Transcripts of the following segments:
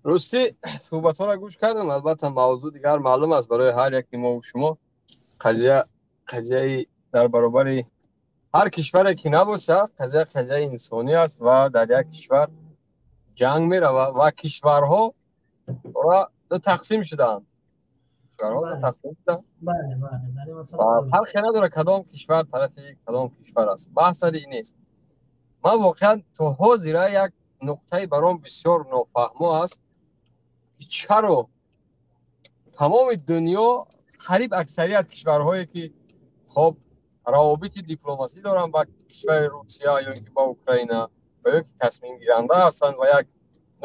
راستی صحبت ها را گوش کردم. البته موضوع دیگر معلوم است برای هر یکی ما و شما. قضیه در برابر هر کشوری که نباشه قضیه انسانی است و در یک کشور جنگ می رود و کشورها را دو تقسیم شدند. کشورها دو تقسیم شدند. بله در این مسئله فرقی نداره کدام کشور طرف کدام کشور است. بحث این نیست. من واقعا تا حاضر یک نقطه برام بسیار نافهمه است چرا تمام دنیا قریب اکثریت کشورهایی که خب روابط دیپلماسی دارن با کشور روسیه یا اینکه با اوکراین و یا که تصمیم گیرنده هستند و یک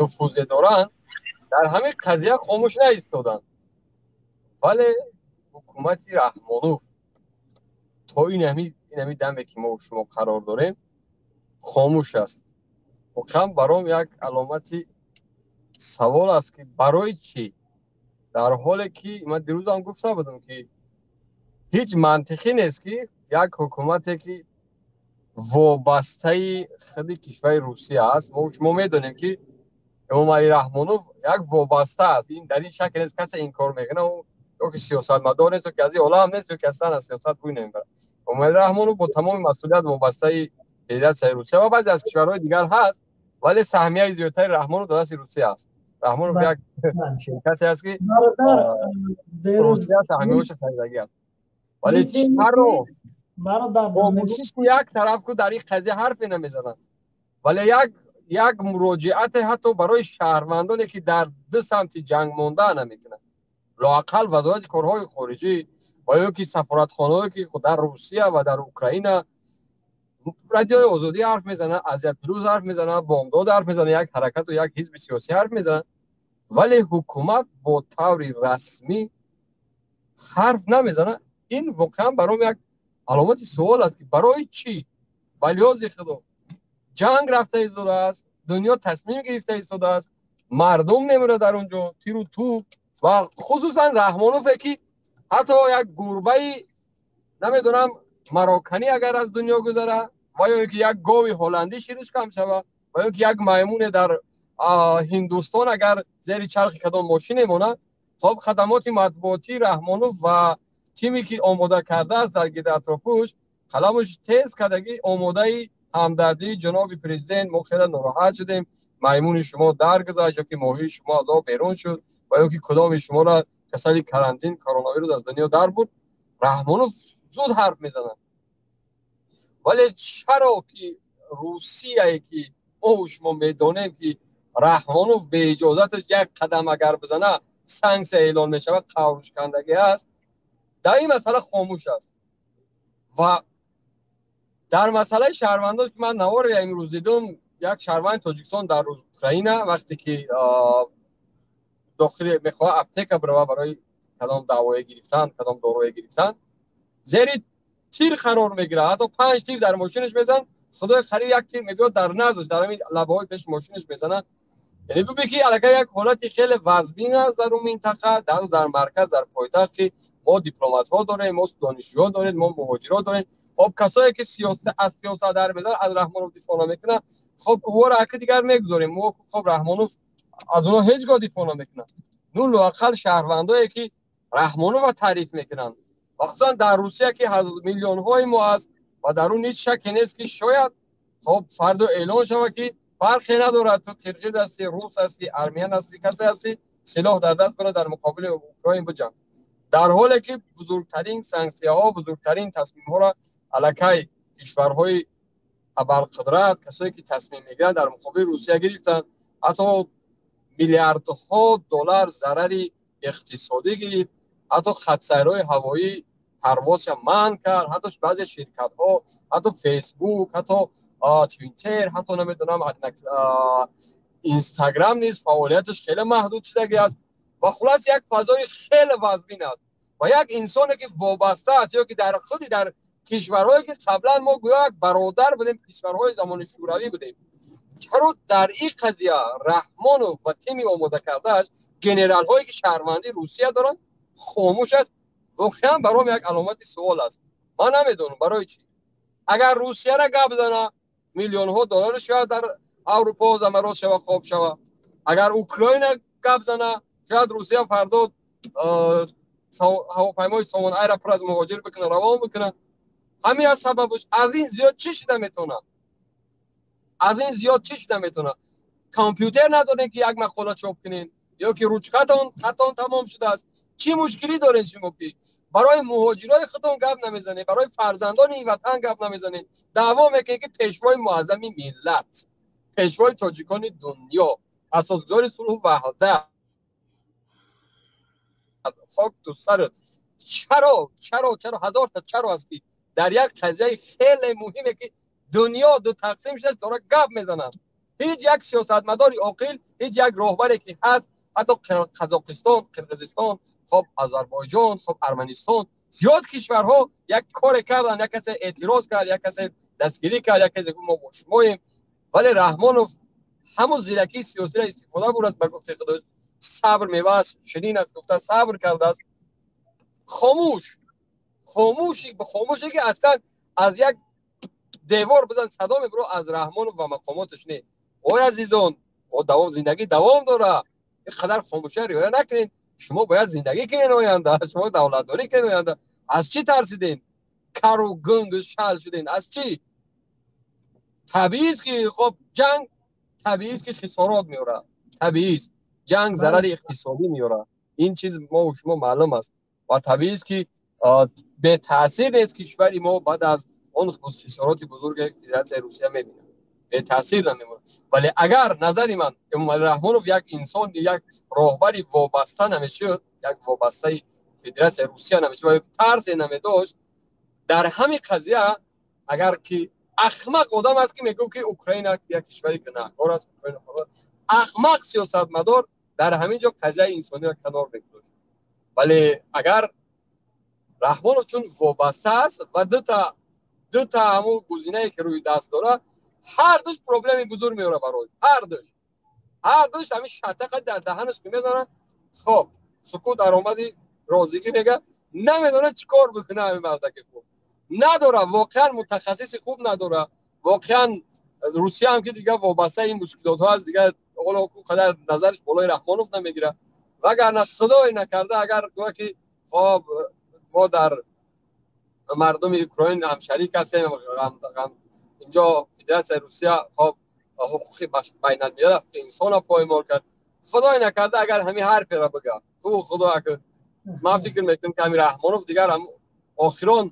نفوذ دارن در همین قضیه خاموش نایستادن، ولی حکومت رحمانوف تا این همی دمی که ما و شما قرار داریم خاموش است. واقعا برام یک علامت سوال است که برای چی، در حالی که من دیروز هم گفته بودم که هیچ منطقی نیست که یک حکومتی که وابسته خود کشور روسیه است، ما میدونیم که امام علی رحمانوف یک وابسته است، این در این شکل نیست کسی این کار میکنه و یا که سیاستمدار نیست و که از این عالم نیست و که اصلا از سیاست بوی نمیبره. امام علی رحمانوف با تمام مسئولیت وابسته ملیت روسیه و بعضی از کشورهای دیگر هست، ولی سهمیه زیادتر رحمانوف در دست روسیه است. رحمانوف یک شرکتی است که روسیه سهمیه‌اش خریدگی است. ولی چرا خاموشیش یک طرف کو در این قضیه حرفی نمیزنن، ولی یک مراجعت حتی برای شهروندانی که در دو سمت جنگ مونده نمیکنن، لااقل وزارت کارهای خارجی و یا که سفارتخانه‌ای که در روسیه و در اوکراین رادیوی آزادی حرف میزنه، از یک پیروز حرف میزنه، بامداد حرف میزنه، یک حرکت و یک حزب سیاسی حرف میزنه، ولی حکومت با طور رسمی حرف نمیزنه. این واقعا برام یک علامت سوال است که برای چی؟ ولی از خدا جنگ رفته ایستاده است، دنیا تصمیم گرفته ایستاده است، مردم نمیره در اونجا تیر و توپ و خصوصا رحمانوف که حتی یک گربه نمیدونم مراکنی اگر از دنیا گذره و یا یک گاوی هلندی شیرش کم شوه و یا یک میمون در هندوستان اگر زیر چرخ کدام ماشین مونه، خب خدمات مطبوعاتی رحمانوف و تیمی که آماده کرده است در گید اطرافش قلمش تیز کردگی آماده همدردی جناب پرزیدنت. ما خیلی ناراحت شدیم میمون شما درگذشت یا که ماهی شما از آب بیرون شد و یا که کدام شما را کسری کرانتین کرونا ویروس از دنیا در بود. رحمانوف زود حرف میزنن، ولی چرا که روسیه که ما شما میدونیم که رحمانوف به اجازت یک قدم اگر بزنه سانکسیون اعلان میشود، قهرش کندگی است، در این مسئله خاموش است. و در مسئله شهروندان که من نوار امروز دیدم، یک شهروند تاجیکستان در اوکراین وقتی که داخل میخواه اپتیک برای کدام دعوای گرفتن کدام داروی گرفتن زیر تیر قرار میگیره، حتی 5 تیر در ماشینش میزنن، خدای خرید یک تیر میبیاد در نزش در همین لبه های پیش ماشینش میزنن. یعنی ببینید که الگه یک حالت خیلی وضبین است در اون منطقه، در مرکز در پایتخت که ما دیپلمات ها داریم، ما دانشجوها داریم، ما مهاجرا داریم. خب کسایی که از سیاست در بزن از رحمانوف دفاع نمیکنه، خب وره که دیگر میگذاریم. ما خب رحمانوف از اونها هیچگاه دفاع نمیکنه. نو لااقل شهروندایی که رحمانوف تعریف میکنن، خصوصا در روسیه که میلیون های ما است و در اون هیچ شکی نیست که شاید خب فردا اعلان شود که فرقی ندارد تو کرغیز هستی، روس هستی، ارمنیان هستی، کسی هستی، سلاح در دست کنه در مقابل اوکراین بجنگ، در حالی که بزرگترین سانکسیون ها، بزرگترین تصمیم ها را علیه کشورهای ابرقدرت، کسایی که تصمیم میگیرن در مقابل روسیه گرفتن. حتی میلیاردها دلار ضرر اقتصادی گرفت، حتی خط‌سیرهای هوایی پرواز منع کرد، حتی بعضی شرکت ها، حتی فیسبوک، حتی توییتر، حتی نمیدونم اینستاگرام نیز فعالیتش خیلی محدود شده است و خلاص یک فضای خیلی وضبین است و یک انسانی که وابسته است یا که در خودی در کشورهایی که قبلا ما گویا یک برادر بودیم، کشورهای زمان شوروی بودیم، چرا در این قضیه رحمانوف و تیمی آماده کردهش جنرال هایی که شهروندی روسیه دارن خاموش است؟ واقعا برام یک علامت سوال است. من نمیدونم برای چی. اگر روسیه را گپ بزنه میلیون ها دلار شاید در اروپا زمرات شود خواب شود، اگر اوکراین گپ زنه، شاید روسیه فردا هواپیمای سامانه را پر از مهاجر بکنه روان بکنه. همین از سببش از این زیاد چی شده میتونه؟ از این زیاد چی شده میتونه؟ کامپیوتر ندارین که یک مقاله چاپ کنین یا که روچکتون خطون تمام شده است. چی مشکلی دارین شما که برای مهاجرای خودتون گپ نمیزنید، برای فرزندان این وطن گپ نمیزنید؟ دعوا میکنید که پیشوای معظم ملت، پیشوای تاجیکان دنیا، اساسگزار صلح و وحدت، خاک تو سرت. چرا هزار تا چرا است که در یک قضیه خیلی مهمه که دنیا دو تقسیم شده داره گپ میزنن. هیچ یک سیاستمداری عاقل، هیچ یک راهبری که هست، حتی قزاقستان، قرقیزستان، خب آذربایجان، خب ارمنستان، زیاد کشورها یک کار کردن، یک کسی اعتراض کرد، یک کسی دستگیری کرد، یک کسی ما با شماییم. ولی رحمانوف همون زیرکی سیاسی را استفاده بود است. به گفته خودش صبر میوست، شدین است، گفته صبر کرده است. خاموشی که اصلا از یک دیوار بزن صدا میبرو از رحمانوف و مقاماتش نه. اوی عزیزان، او زندگی دوام داره، اینقدر خاموشی رعایت نکنین. شما باید زندگی کنین آینده، شما دولت داری کنین آینده. از چی ترسیدین؟ کر و گنگ شل شدین؟ از چی؟ طبیعی است که خب جنگ، طبیعی است که خسارات میاره، طبیعی است جنگ ضرر اقتصادی میاره، این چیز ما و شما معلوم است. و طبیعی است که به تاثیر نیست کشوری ما بعد از اون خسارات بزرگ فدراسیون روسیه میبینه، به تاثیر نمیمونه. ولی اگر نظری من امام رحمانوف یک انسان، یک راهبری وابسته نمیشد، یک وابسته فدراسیون روسیه نمیشد و ترس نمیداشت در همین قضیه، اگر که احمق آدم است که میگه که اوکراین یک کشوری گناهکار است، اوکراین فقط احمق سیاستمدار در همین جا قضیه انسانی را کنار میگذاشت. ولی اگر رحمانوف چون وابسته است و دو تا همون گزینه‌ای که روی دست داره، هر دوش پروبلمی بزرگ میاره برای هر دوش همین شتق در دهنش که میزنه. خب سکوت درآمدی رازیگی میگه، نمیدونه چیکار بکنه. همین مردک خوب نداره، واقعا متخصص خوب نداره. واقعا روسیه هم که دیگه وابسته این مشکلات ها از دیگه اول قدر نظرش بالای رحمانوف نمیگیره. وگرنه خدای نکرده اگر گویا که خب ما در مردم اوکراین هم شریک هستیم، اینجا فدراسیون روسیه خب حقوق بین الملل، حقوق انسان را پایمال کرد. خدای نکرده اگر همین حرفی را بگه، تو خدا که ما فکر میکنم که همین رحمانوف دیگر هم آخران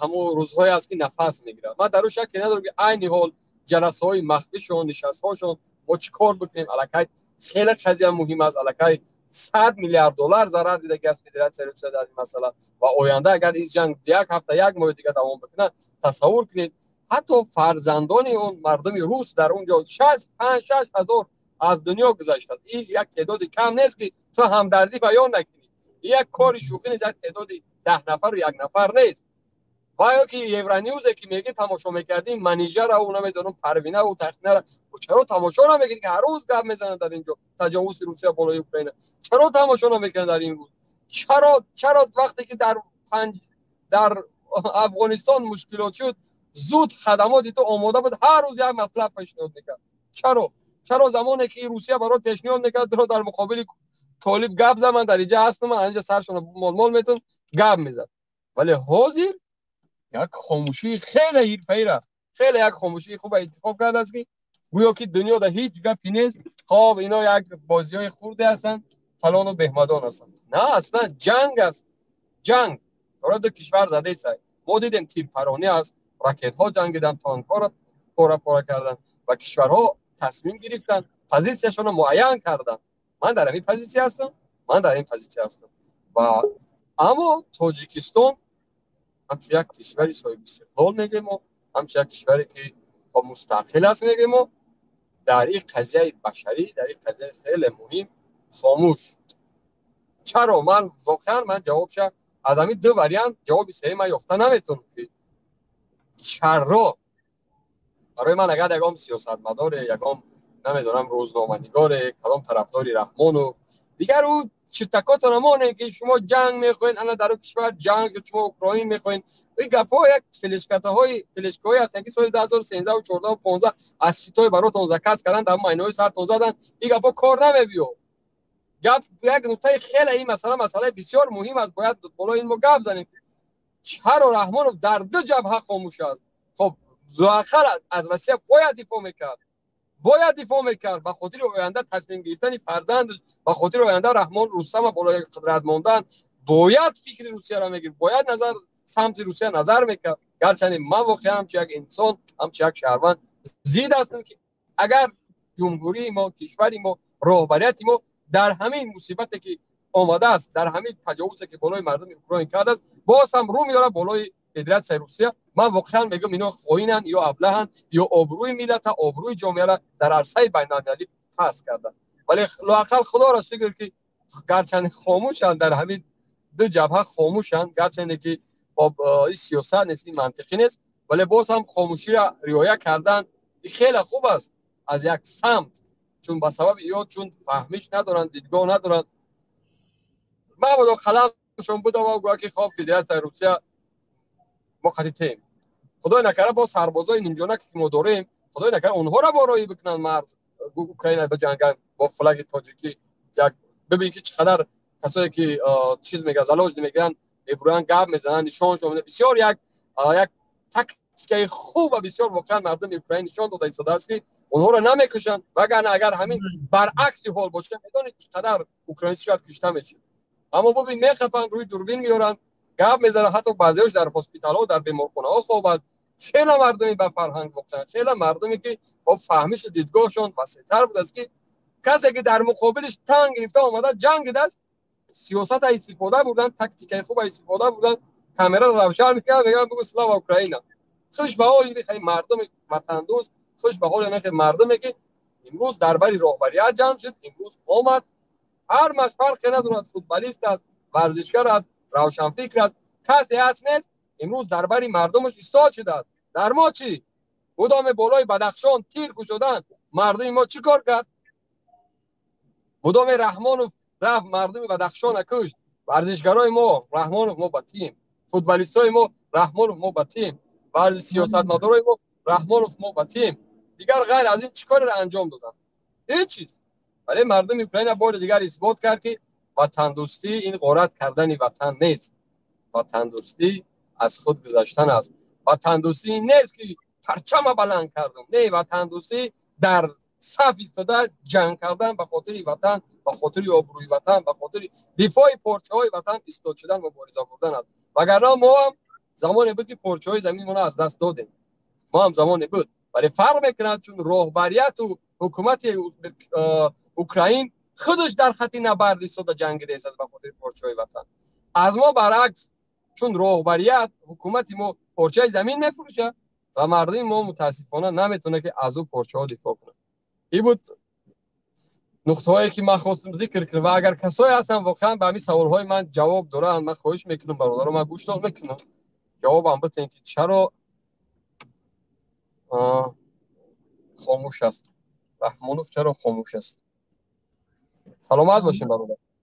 همون روزهای است که نفس میگیره. ما در شک ندارم که عین حال جلسه های مخفیشون، نشست هاشون ما چیکار بکنیم الکی خیلی قضیه مهم است. الکی 100 میلیارد دلار ضرر دیده که از فدراسیون روسیه در این مسئله و آینده اگر این جنگ یک هفته یک ماه دیگه دوام بکنه، تصور کنید حتی فرزندان اون مردم روس در اونجا 5-6 هزار از دنیا گذشتند. این یک تعداد کم نیست که تو همدردی بیان نکنی. یک کاری شوخی نیست، یک تعداد 10 نفر و یک نفر نیست. و یا که یورانیوزه که میگه تماشا میکردیم، منیجر او نمیدونم پروینه و تخنه را چرا تماشا نمیکنید که هر روز گپ میزنن در اینجا تجاوز روسیه بالای اوکراین؟ چرا تماشا نمیکنید در این روز؟ چرا وقتی که در افغانستان مشکلات شد زود خدمات تو آماده بود، هر روز یک مطلب پیشنهاد میکرد؟ چرا زمانی که روسیه برای پیشنهاد میکرد در مقابل طالب گپ زدن، در اینجا هستم من اینجا سرشون مال میتون گپ میزد. ولی حاضر یک خاموشی خیلی حرفه‌ای را، خیلی یک خاموشی خوب انتخاب کرده است که گویا که دنیا در هیچ گپی نیست. خب اینا یک بازی‌های خورده هستن، فلان و بهمدان هستن. نه اصلا جنگ است. جنگ داره دو کشور زده است. ما دیدیم تیر پرانی است، راکت ها جنگیدن، تانک ها را پاره کردن و کشورها تصمیم گرفتن، پوزیشنشون رو معین کردن. من در این پوزیشن هستم، و اما تاجیکستان همچون یک کشوری صاحب استقلال میگیم ما، همچون یک کشوری که مستقل است میگیم ما، در این قضیه بشری، در این قضیه خیلی مهم خاموش. چرا؟ من واقعا جوابش از همین دو وریانت جواب صحیح من یافته نمیتونم که چرا. برای من اگر یکم سیاستمدار، یکم نمیدونم روزنامه‌نگار، کدام طرفداری رحمانوف دیگر او چرتکات نمونه که شما جنگ میخواین، انا در کشور جنگ، شما اوکراین میخواین. این گپا یک فلشکای هستن که سال 2013 و 14 و 15 از فیتای براتون زکاس کردن، در ماینوی سرتون زدن. این گپا کار نمیبیو. گپ یک نکته خیلی این مسئله بسیار مهم است، باید بالا این ما گپ زنیم. چرا رحمانوف در دو جبهه خاموش است؟ خب زواخر از روسیه باید دفاع میکرد به خاطر آینده تصمیم گرفتن فرزند، به خاطر آینده رحمان رستم بالای قدرت ماندن باید فکر روسیه را میگیره، باید نظر سمت روسیه نظر میکرد. گرچه من واقعا همچه یک انسان، همچه یک شهروند زید هستم که اگر جمهوری ما، کشوری ما، رهبریت ما در همین مصیبتی که آمده است، در همین تجاوزی که بالای مردم اوکراین کرده است، باز هم رو میاره بالای قدرت روسیه. من واقعا میگم اینا خائنن یا ابلهن یا آبروی ملت، آبروی جامعه را در عرصه بین‌المللی پس کردن. ولی لااقل خدا را شکر که گرچه خاموشن در همین دو جبهه خاموشن، گرچه که خب این سیاست نیست، این منطقی نیست، ولی باز هم خاموشی را رعایت کردن خیلی خوب است از یک سمت، چون به سبب یا چون فهمیش ندارن، دیدگاه ندارن. ما بود خلام چون بود و گویا که خب فدراسیون روسیه ما خطیم، خدای نکره با سربازای نیمجانک که ما داریم، خدای نکره اونها را بارایی بکنن مرز اوکراین به جنگن با فلگ تاجیکی. یک ببین که چقدر کسایی که چیز میگن زلاج میگن ابران گاب میزنن نشانشون بسیار یک تاکتیک خوب و بسیار واقعا مردم اوکراین نشان داده ایستاده است که اونها را نمیکشن، وگرنه اگر همین برعکس حال باشه میدونید چقدر اوکراین شاید کشته میشه. اما ببین میخپن روی دوربین میارن گپ میزنه، حتی بعضیش در هسپتال ها در بیمارخانه ها خواب است. خیلی مردمی به فرهنگ مختلف، خیلی مردمی که با فهمیش دیدگاهشون وسیع‌تر بود است که کسی که در مقابلش تنگ گرفته اومده جنگ دست سیاست استفاده بودن، تاکتیک خوب استفاده بودن، کامرا رو روشن میکرد میگن بگو سلام اوکراین. خوش به حال این مردم وطن دوست، خوش به حال اینکه مردمی که امروز درباری رهبریت جمع شد، امروز آمد هر مش فرقی ندارد، فوتبالیست است، ورزشکار است، روشنفکر است، کسی هست نیست امروز درباری مردمش ایستاد شده است. در ما چی؟ مدام بالای بدخشان تیر کشیدن، مردم ما چی کار کرد؟ مدام رحمانوف رفت مردم بدخشان کشت، ورزشکارای ما رحمانوف ما با تیم، فوتبالیستای ما رحمانوف ما با تیم، ورزش سیاستمدارای ما رحمانوف ما با تیم. دیگر غیر از این چیکار را انجام دادن؟ هیچ چیز. ولی مردم اوکراین بار دیگر اثبات کرد که وطن دوستی این غارت کردن وطن نیست، وطن دوستی از خود گذشتن است. وطن دوستی این نیست که پرچم بلند کردم، نه، وطن دوستی در صف ایستاده جنگ کردن به خاطر وطن، به خاطر آبروی وطن، به خاطر دفاع پارچه های وطن ایستاد شدن، مبارزه کردن است. وگرنه ما هم زمانی بود که پارچه های زمین ما از دست دادیم، ما هم زمانی بود. ولی فرق میکنه چون رهبریت و حکومت اوکراین خودش در خط نبرد ایستاده جنگ است به خاطر پارچه های وطن. از ما برعکس، چون رهبریت حکومت ما پارچه زمین میفروشه و مردم ما متاسفانه نمیتونه که از او پارچه ها دفاع کنه. این بود نقطه هایی که من خواستم ذکر کنم. و اگر کسایی هستن واقعا به همین سوال های من جواب دارن، من خواهش میکنم برادران، من گوش داد میکنم جوابم بدین که چرا خاموش است، رحمانوف چرا خاموش است. سلامت باشین برادر.